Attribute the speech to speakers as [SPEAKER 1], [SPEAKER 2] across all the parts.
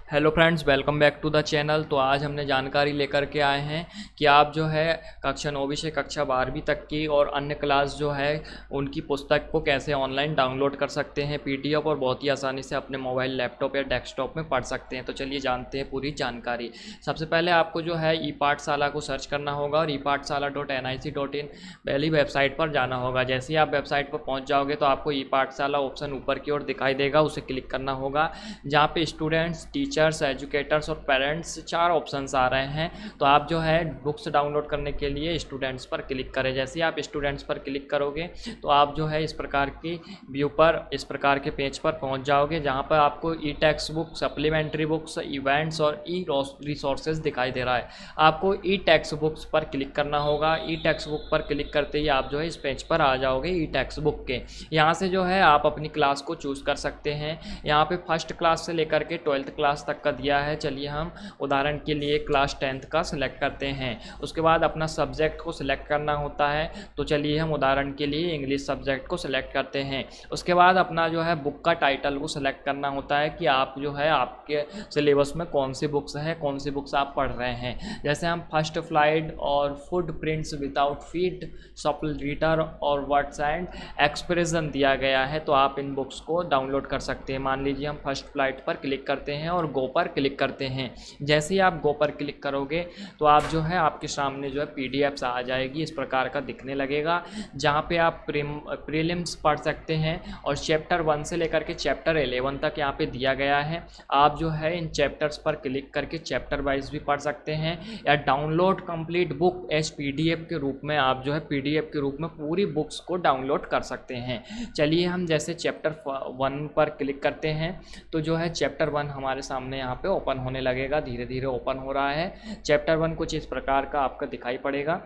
[SPEAKER 1] Hello friends, welcome back to the channel. तो आज हमने जानकारी लेकर के आए हैं कि आप जो है कक्षा 9वीं से कक्षा 12वीं तक की और अन्य क्लास जो है उनकी पुस्तक को कैसे ऑनलाइन डाउनलोड कर सकते हैं पीडीएफ, और बहुत ही आसानी से अपने मोबाइल, लैपटॉप या डेस्कटॉप में पढ़ सकते हैं। तो चलिए जानते हैं पूरी जानकारी। सबसे पहले आपको जो है ई पाठशाला को सर्च करना होगा और epathshala.nic.in पहली वेबसाइट पर जाना होगा। जैसे ही आप वेबसाइट पर पहुँच जाओगे तो आपको ई पाठशाला ऑप्शन ऊपर की ओर दिखाई देगा, उसे क्लिक करना होगा, जहाँ पे स्टूडेंट्स, टीचर्स, एजुकेटर्स और पेरेंट्स 4 ऑप्शंस आ रहे हैं। तो आप जो है बुक्स डाउनलोड करने के लिए स्टूडेंट्स पर क्लिक करें। जैसे ही आप स्टूडेंट्स पर क्लिक करोगे तो आप जो है इस प्रकार की व्यू पर, इस प्रकार के पेज पर पहुंच जाओगे, जहां पर आपको e textbook, supplementary books, events और ई रिसोर्सेज दिखाई दे रहा है। आपको ई टेक्स्ट बुक्स पर क्लिक करना होगा। ई टेक्स्ट बुक पर क्लिक करते ही आप जो है इस पेज पर आ जाओगे ई टेक्स्ट बुक के। यहाँ से जो है आप अपनी क्लास को चूज़ कर सकते हैं। यहाँ पे फर्स्ट क्लास से लेकर के 12th क्लास तक का दिया है। चलिए हम उदाहरण के लिए क्लास 10th का सिलेक्ट करते हैं। उसके बाद अपना सब्जेक्ट को सिलेक्ट करना होता है। तो चलिए हम उदाहरण के लिए इंग्लिश सब्जेक्ट को सिलेक्ट करते हैं। उसके बाद अपना जो है बुक का टाइटल को सिलेक्ट करना होता है कि आप जो है आपके सिलेबस में कौन सी बुक्स है, कौन सी बुक्स आप पढ़ रहे हैं। जैसे हम फर्स्ट फ्लाइट और फूड प्रिंट्स विदाउट फीट, सप्ल रीडर और वर्ड्स एंड एक्सप्रेशन दिया गया है, तो आप इन बुक्स को डाउनलोड कर सकते हैं। मान लीजिए हम फर्स्ट फ्लाइट पर क्लिक करते हैं और गो पर क्लिक करते हैं। जैसे ही आप गो पर क्लिक करोगे तो आप जो है आपके सामने जो है पीडीएफ्स आ जाएगी, इस प्रकार का दिखने लगेगा, जहाँ पे आप प्रीलिम्स पढ़ सकते हैं और चैप्टर 1 से लेकर के चैप्टर 11 तक यहाँ पे दिया गया है। आप जो है इन चैप्टर्स पर क्लिक करके चैप्टर वाइज भी पढ़ सकते हैं, या download complete book as PDF के रूप में आप जो है पीडीएफ के रूप में पूरी बुक्स को डाउनलोड कर सकते हैं। चलिए हम जैसे चैप्टर 1 पर क्लिक करते हैं तो जो है चैप्टर 1 हमारे सामने यहाँ पे ओपन होने लगेगा। धीरे धीरे ओपन हो रहा है। चैप्टर 1 कुछ इस प्रकार का आपका दिखाई पड़ेगा।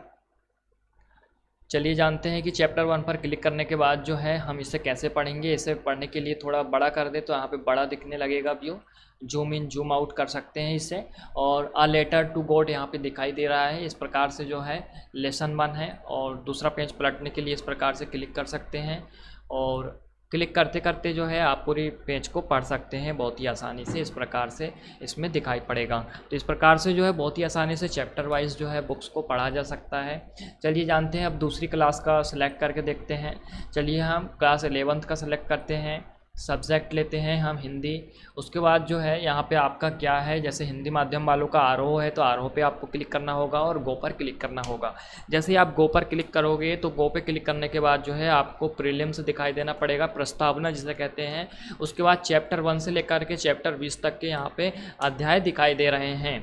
[SPEAKER 1] चलिए जानते हैं कि चैप्टर 1 पर क्लिक करने के बाद जो है हम इसे कैसे पढ़ेंगे। इसे पढ़ने के लिए थोड़ा बड़ा कर दे तो यहाँ पे बड़ा दिखने लगेगा view. Zoom in zoom out कर सकते हैं इसे। और अ लेटर टू गॉड यहाँ पे दिखाई दे रहा है। इस प्रकार से जो है लेसन 1 है, और दूसरा पेज पलटने के लिए इस प्रकार से क्लिक कर सकते हैं, और क्लिक करते करते जो है आप पूरी पेज को पढ़ सकते हैं बहुत ही आसानी से। इस प्रकार से इसमें दिखाई पड़ेगा। तो इस प्रकार से जो है बहुत ही आसानी से चैप्टर वाइज जो है बुक्स को पढ़ा जा सकता है। चलिए जानते हैं, अब दूसरी क्लास का सिलेक्ट करके देखते हैं। चलिए हम क्लास 11th का सिलेक्ट करते हैं। सब्जेक्ट लेते हैं हम हिंदी। उसके बाद जो है यहाँ पे आपका क्या है, जैसे हिंदी माध्यम वालों का आरोह है तो आरोह पे आपको क्लिक करना होगा और गो पर क्लिक करना होगा। जैसे ही आप गो पर क्लिक करोगे तो गो पे क्लिक करने के बाद जो है आपको प्रीलिम्स दिखाई देना पड़ेगा, प्रस्तावना जिसे कहते हैं। उसके बाद चैप्टर 1 से लेकर के चैप्टर 20 तक के यहाँ पे अध्याय दिखाई दे रहे हैं।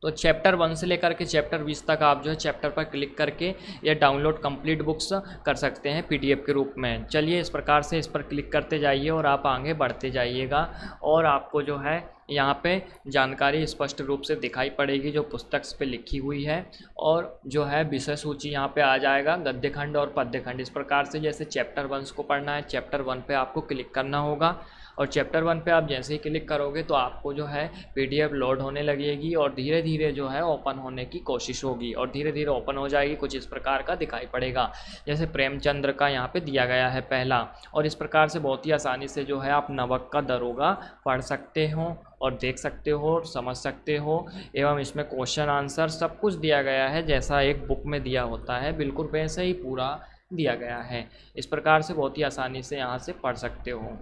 [SPEAKER 1] तो चैप्टर 1 से लेकर के चैप्टर 20 तक आप जो है चैप्टर पर क्लिक करके ये डाउनलोड कंप्लीट बुक्स कर सकते हैं पीडीएफ के रूप में। चलिए इस प्रकार से इस पर क्लिक करते जाइए और आप आगे बढ़ते जाइएगा, और आपको जो है यहाँ पे जानकारी स्पष्ट रूप से दिखाई पड़ेगी जो पुस्तक पे लिखी हुई है, और जो है विषय सूची यहाँ पे आ जाएगा, गद्य खंड और पद्य खंड। इस प्रकार से जैसे चैप्टर 1 को पढ़ना है, चैप्टर 1 पे आपको क्लिक करना होगा, और चैप्टर 1 पे आप जैसे ही क्लिक करोगे तो आपको जो है पीडीएफ लोड होने लगेगी और धीरे धीरे जो है ओपन होने की कोशिश होगी, और धीरे धीरे ओपन हो जाएगी। कुछ इस प्रकार का दिखाई पड़ेगा, जैसे प्रेमचंद्र का यहाँ पे दिया गया है पहला। और इस प्रकार से बहुत ही आसानी से जो है आप नवक का दरोगा पढ़ सकते हो और देख सकते हो और समझ सकते हो, एवं इसमें क्वेश्चन आंसर सब कुछ दिया गया है जैसा एक बुक में दिया होता है, बिल्कुल वैसे ही पूरा दिया गया है। इस प्रकार से बहुत ही आसानी से यहाँ से पढ़ सकते हो।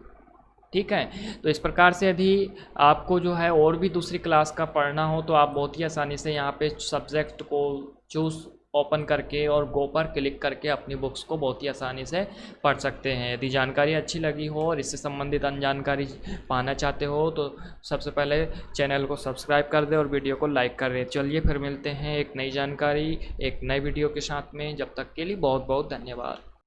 [SPEAKER 1] ठीक है, तो इस प्रकार से यदि आपको जो है और भी दूसरी क्लास का पढ़ना हो तो आप बहुत ही आसानी से यहाँ पे सब्जेक्ट को चूज़ ओपन करके और गो पर क्लिक करके अपनी बुक्स को बहुत ही आसानी से पढ़ सकते हैं। यदि जानकारी अच्छी लगी हो और इससे संबंधित अन्य जानकारी पाना चाहते हो तो सबसे पहले चैनल को सब्सक्राइब कर दें और वीडियो को लाइक कर दें। चलिए फिर मिलते हैं एक नई जानकारी, एक नई वीडियो के साथ में। जब तक के लिए बहुत बहुत धन्यवाद।